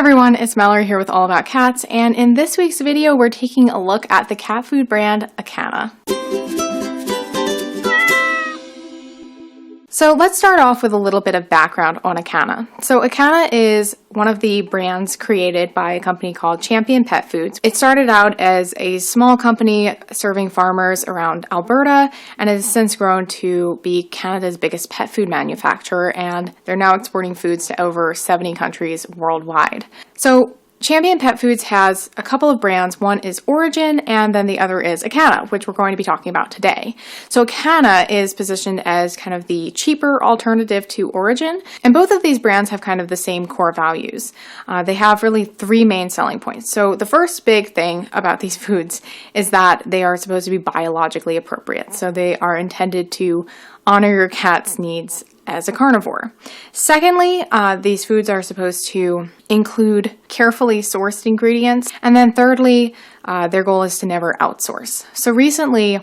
everyone, it's Mallory here with All About Cats, and in this week's video we're taking a look at the cat food brand Acana. So let's start off with a little bit of background on Acana. So Acana is one of the brands created by a company called Champion Petfoods. It started out as a small company serving farmers around Alberta and has since grown to be Canada's biggest pet food manufacturer, and they're now exporting foods to over 70 countries worldwide. So Champion Petfoods has a couple of brands. One is Origin, and then the other is Acana, which we're going to be talking about today. So Acana is positioned as kind of the cheaper alternative to Origin, and both of these brands have kind of the same core values. They have really three main selling points. So the first big thing about these foods is that they are supposed to be biologically appropriate. So they are intended to honor your cat's needs as a carnivore. Secondly, these foods are supposed to include carefully sourced ingredients. And then thirdly, their goal is to never outsource. So recently,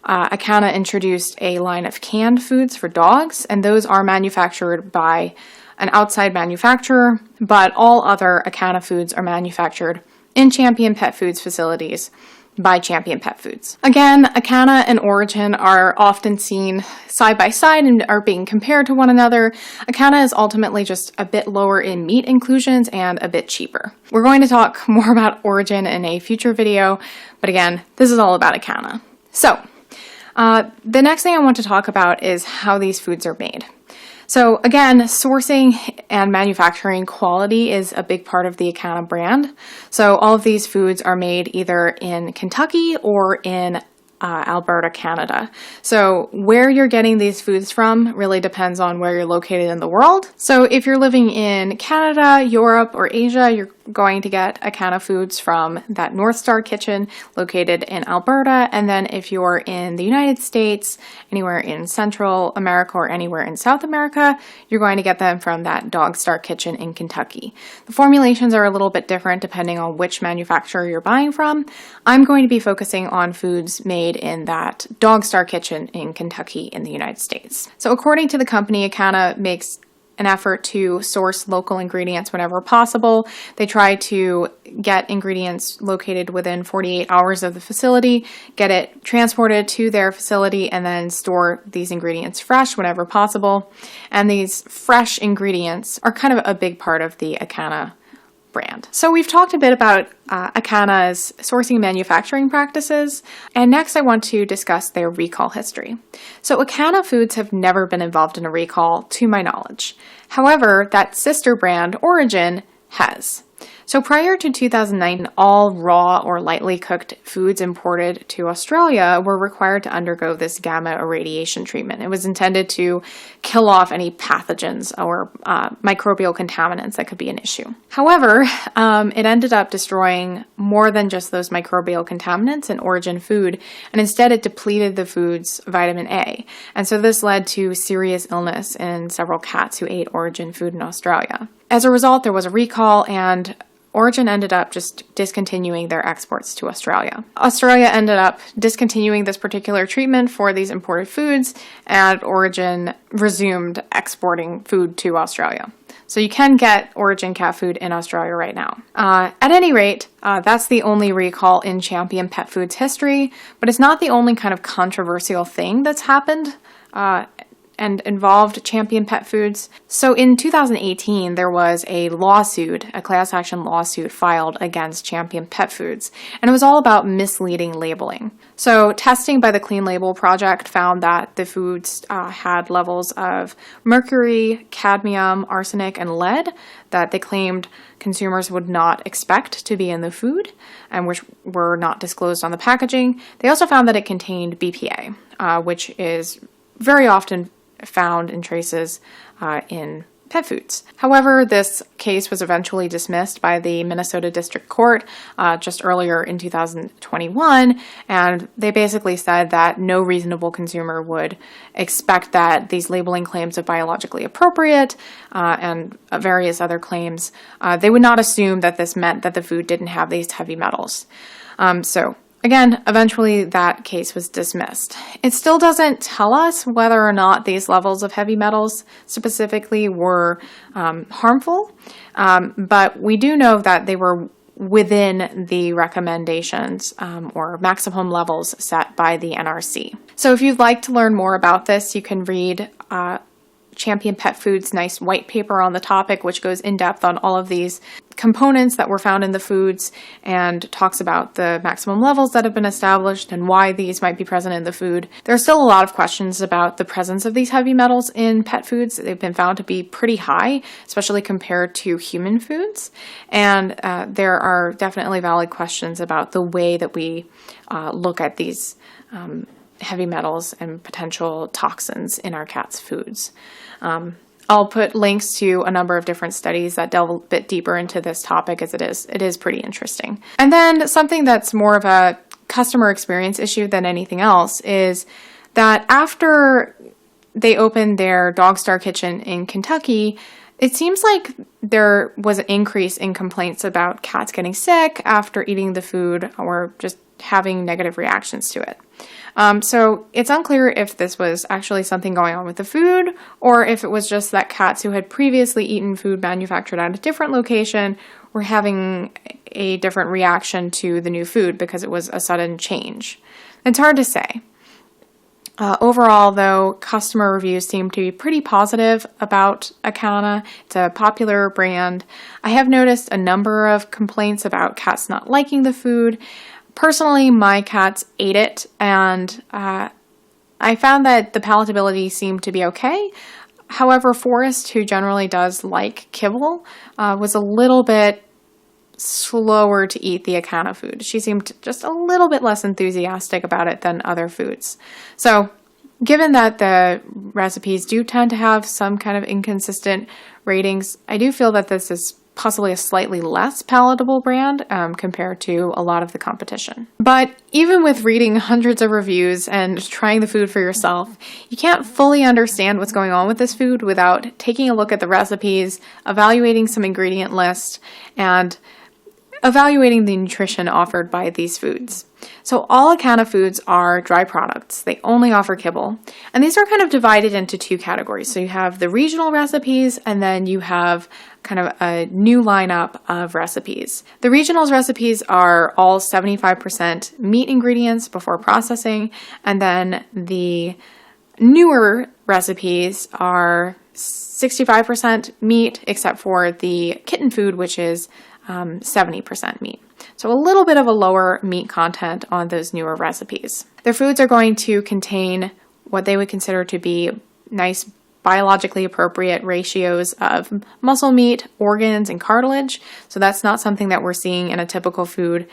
Acana introduced a line of canned foods for dogs, and those are manufactured by an outside manufacturer, but all other Acana foods are manufactured in Champion Pet Foods facilities by Champion Pet Foods. Again, Acana and Origin are often seen side by side and are being compared to one another. Acana is ultimately just a bit lower in meat inclusions and a bit cheaper. We're going to talk more about Origin in a future video, but again, this is all about Acana. So, the next thing I want to talk about is how these foods are made. So again, sourcing and manufacturing quality is a big part of the Acana brand. So all of these foods are made either in Kentucky or in Alberta, Canada. So where you're getting these foods from really depends on where you're located in the world. So if you're living in Canada, Europe, or Asia, you're going to get Acana foods from that North Star kitchen located in Alberta. And then if you're in the United States, anywhere in Central America or anywhere in South America, you're going to get them from that Dog Star kitchen in Kentucky. The formulations are a little bit different depending on which manufacturer you're buying from. I'm going to be focusing on foods made in that Dog Star kitchen in Kentucky in the United States. So according to the company, Acana makes an effort to source local ingredients whenever possible. They try to get ingredients located within 48 hours of the facility, get it transported to their facility, and then store these ingredients fresh whenever possible. And these fresh ingredients are kind of a big part of the Acana brand. So we've talked a bit about Acana's sourcing and manufacturing practices, and next I want to discuss their recall history. So Acana foods have never been involved in a recall to my knowledge. However, that sister brand, Origin, has. So prior to 2009, all raw or lightly cooked foods imported to Australia were required to undergo this gamma irradiation treatment. It was intended to kill off any pathogens or microbial contaminants that could be an issue. However, it ended up destroying more than just those microbial contaminants in Origin food, and instead it depleted the food's vitamin A. And so this led to serious illness in several cats who ate Origin food in Australia. As a result, there was a recall, and Origin ended up just discontinuing their exports to Australia. Australia ended up discontinuing this particular treatment for these imported foods, and Origin resumed exporting food to Australia. So you can get Origin cat food in Australia right now. At any rate, that's the only recall in Champion Pet Foods history, but it's not the only kind of controversial thing that's happened and involved Champion Pet Foods. So in 2018, there was a lawsuit, a class action lawsuit filed against Champion Pet Foods, and it was all about misleading labeling. So testing by the Clean Label Project found that the foods had levels of mercury, cadmium, arsenic, and lead that they claimed consumers would not expect to be in the food and which were not disclosed on the packaging. They also found that it contained BPA, which is very often found in traces in pet foods. However, this case was eventually dismissed by the Minnesota District Court just earlier in 2021, and they basically said that no reasonable consumer would expect that these labeling claims of biologically appropriate and various other claims, they would not assume that this meant that the food didn't have these heavy metals. So Again, eventually that case was dismissed. It still doesn't tell us whether or not these levels of heavy metals specifically were harmful, but we do know that they were within the recommendations or maximum levels set by the NRC. So if you'd like to learn more about this, you can read Champion Pet Foods' nice white paper on the topic, which goes in depth on all of these components that were found in the foods and talks about the maximum levels that have been established and why these might be present in the food. There are still a lot of questions about the presence of these heavy metals in pet foods. They've been found to be pretty high, especially compared to human foods. And there are definitely valid questions about the way that we look at these heavy metals and potential toxins in our cats' foods. I'll put links to a number of different studies that delve a bit deeper into this topic, as it is pretty interesting. And then something that's more of a customer experience issue than anything else is that after they opened their Dog Star Kitchen in Kentucky, it seems like there was an increase in complaints about cats getting sick after eating the food or just having negative reactions to it. So it's unclear if this was actually something going on with the food or if it was just that cats who had previously eaten food manufactured at a different location were having a different reaction to the new food because it was a sudden change. It's hard to say. Overall, though, customer reviews seem to be pretty positive about Acana. It's a popular brand. I have noticed a number of complaints about cats not liking the food. Personally, my cats ate it, and I found that the palatability seemed to be okay. However, Forrest, who generally does like kibble, was a little bit slower to eat the Acana food. She seemed just a little bit less enthusiastic about it than other foods. So, given that the recipes do tend to have some kind of inconsistent ratings, I do feel that this is possibly a slightly less palatable brand compared to a lot of the competition. But even with reading hundreds of reviews and trying the food for yourself, you can't fully understand what's going on with this food without taking a look at the recipes, evaluating some ingredient lists, and evaluating the nutrition offered by these foods. So all Acana foods are dry products. They only offer kibble. And these are kind of divided into two categories. So you have the regional recipes, and then you have kind of a new lineup of recipes. The regionals recipes are all 75% meat ingredients before processing, and then the newer recipes are 65% meat, except for the kitten food, which is 70% meat. So a little bit of a lower meat content on those newer recipes. Their foods are going to contain what they would consider to be nice biologically appropriate ratios of muscle meat, organs, and cartilage. So that's not something that we're seeing in a typical food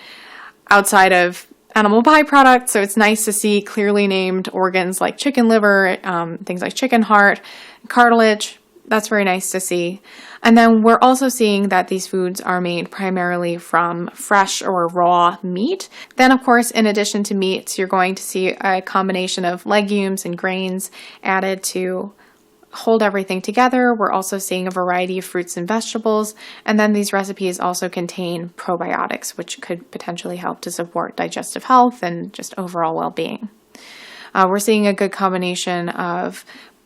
outside of animal byproducts. So it's nice to see clearly named organs like chicken liver, things like chicken heart, cartilage. That's very nice to see. And then we're also seeing that these foods are made primarily from fresh or raw meat. Then, of course, in addition to meats, you're going to see a combination of legumes and grains added to hold everything together. We're also seeing a variety of fruits and vegetables. And then these recipes also contain probiotics, which could potentially help to support digestive health and just overall well-being. We're seeing a good combination of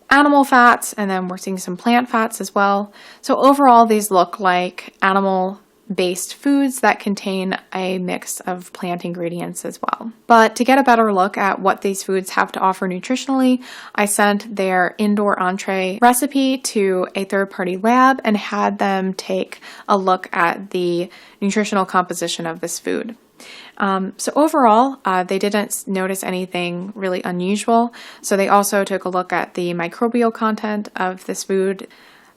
animal fats, and then we're seeing some plant fats as well. So overall, these look like animal-based foods that contain a mix of plant ingredients as well. But to get a better look at what these foods have to offer nutritionally, I sent their indoor entree recipe to a third-party lab and had them take a look at the nutritional composition of this food. So overall, they didn't notice anything really unusual. So they also took a look at the microbial content of this food.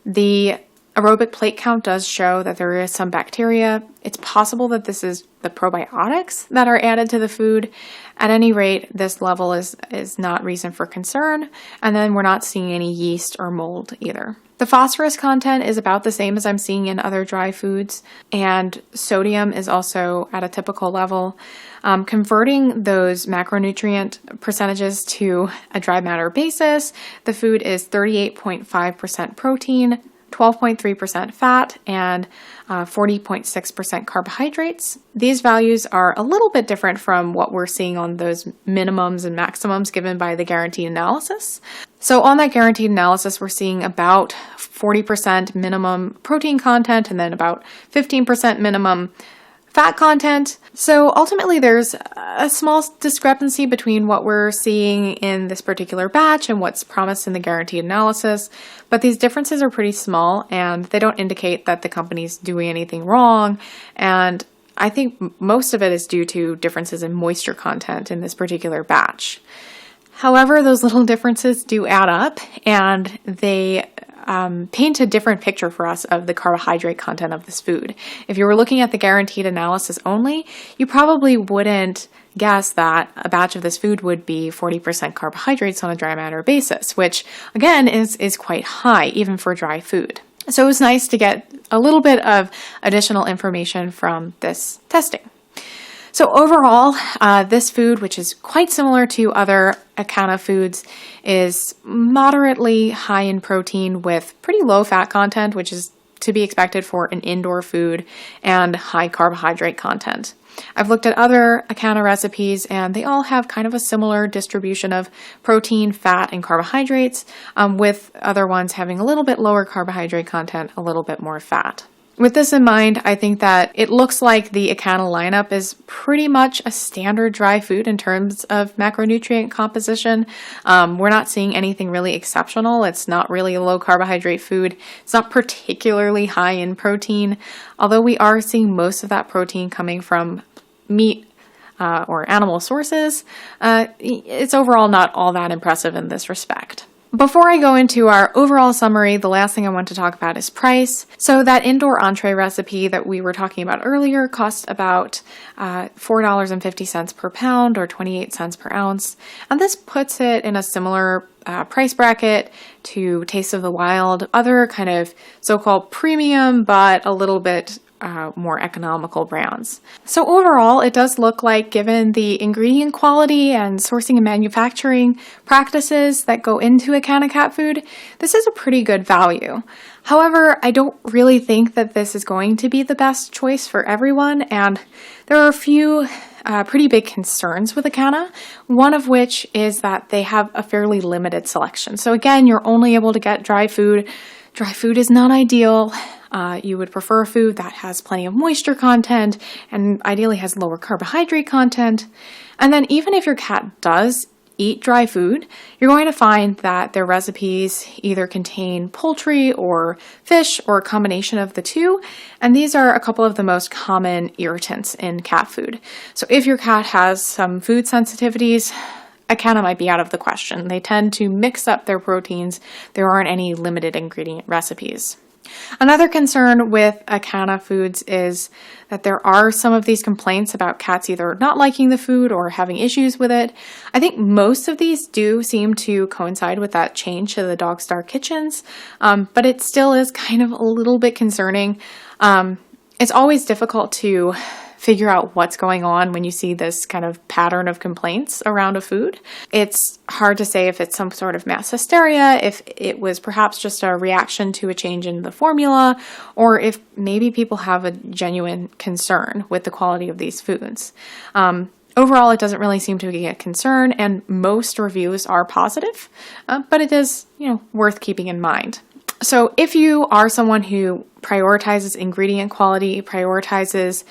The aerobic plate count does show that there is some bacteria. It's possible that this is the probiotics that are added to the food. At any rate, this level is not reason for concern. And then we're not seeing any yeast or mold either. The phosphorus content is about the same as I'm seeing in other dry foods, and sodium is also at a typical level. Converting those macronutrient percentages to a dry matter basis, the food is 38.5% protein, 12.3% fat, and 40.6% carbohydrates. These values are a little bit different from what we're seeing on those minimums and maximums given by the guaranteed analysis. So on that guaranteed analysis, we're seeing about 40% minimum protein content and then about 15% minimum fat content. So ultimately there's a small discrepancy between what we're seeing in this particular batch and what's promised in the guaranteed analysis, but these differences are pretty small and they don't indicate that the company's doing anything wrong, and I think most of it is due to differences in moisture content in this particular batch. However, those little differences do add up, and they paint a different picture for us of the carbohydrate content of this food. If you were looking at the guaranteed analysis only, you probably wouldn't guess that a batch of this food would be 40% carbohydrates on a dry matter basis, which again is quite high even for dry food. So it was nice to get a little bit of additional information from this testing. So overall, this food, which is quite similar to other Acana foods, is moderately high in protein with pretty low fat content, which is to be expected for an indoor food, and high carbohydrate content. I've looked at other Acana recipes and they all have kind of a similar distribution of protein, fat, and carbohydrates, with other ones having a little bit lower carbohydrate content, a little bit more fat. With this in mind, I think that it looks like the Acana lineup is pretty much a standard dry food in terms of macronutrient composition. We're not seeing anything really exceptional. It's not really a low carbohydrate food. It's not particularly high in protein, although we are seeing most of that protein coming from meat or animal sources. It's overall not all that impressive in this respect. Before I go into our overall summary, the last thing I want to talk about is price. So that indoor entree recipe that we were talking about earlier cost about $4.50 per pound or 28 cents per ounce. And this puts it in a similar price bracket to Taste of the Wild, other kind of so-called premium but a little bit more economical brands. So overall, it does look like, given the ingredient quality and sourcing and manufacturing practices that go into Acana cat food, this is a pretty good value. However, I don't really think that this is going to be the best choice for everyone, and there are a few pretty big concerns with Acana, one of which is that they have a fairly limited selection. So again, you're only able to get dry food. Dry food is not ideal. You would prefer a food that has plenty of moisture content and ideally has lower carbohydrate content. And then even if your cat does eat dry food, you're going to find that their recipes either contain poultry or fish or a combination of the two. And these are a couple of the most common irritants in cat food. So if your cat has some food sensitivities, Acana might be out of the question. They tend to mix up their proteins. There aren't any limited ingredient recipes. Another concern with Acana foods is that there are some of these complaints about cats either not liking the food or having issues with it. I think most of these do seem to coincide with that change to the Dog Star kitchens, but it still is kind of a little bit concerning. It's always difficult to figure out what's going on when you see this kind of pattern of complaints around a food. It's hard to say if it's some sort of mass hysteria, if it was perhaps just a reaction to a change in the formula, or if maybe people have a genuine concern with the quality of these foods. Overall, it doesn't really seem to be a concern, and most reviews are positive, but it is, worth keeping in mind. So if you are someone who prioritizes ingredient quality, prioritizes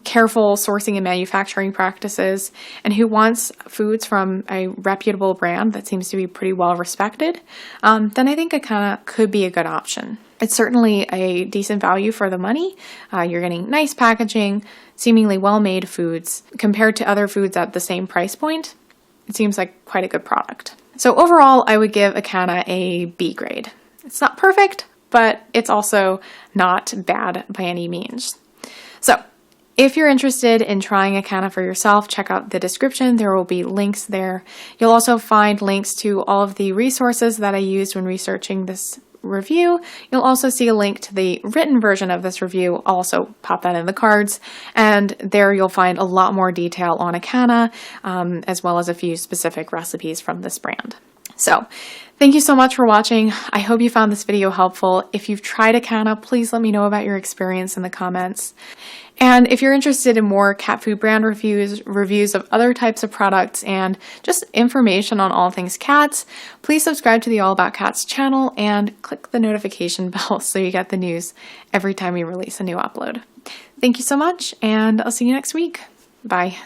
careful sourcing and manufacturing practices, and who wants foods from a reputable brand that seems to be pretty well respected, then I think Acana could be a good option. It's certainly a decent value for the money. You're getting nice packaging, seemingly well-made foods. Compared to other foods at the same price point, it seems like quite a good product. So overall, I would give Acana a B grade. It's not perfect, but it's also not bad by any means. So if you're interested in trying Acana for yourself, check out the description. There will be links there. You'll also find links to all of the resources that I used when researching this review. You'll also see a link to the written version of this review. I'll also pop that in the cards, and there you'll find a lot more detail on Acana, as well as a few specific recipes from this brand. So thank you so much for watching. I hope you found this video helpful. If you've tried Acana, please let me know about your experience in the comments. And if you're interested in more cat food brand reviews of other types of products, and just information on all things cats, please subscribe to the All About Cats channel and click the notification bell so you get the news every time we release a new upload. Thank you so much, and I'll see you next week. Bye.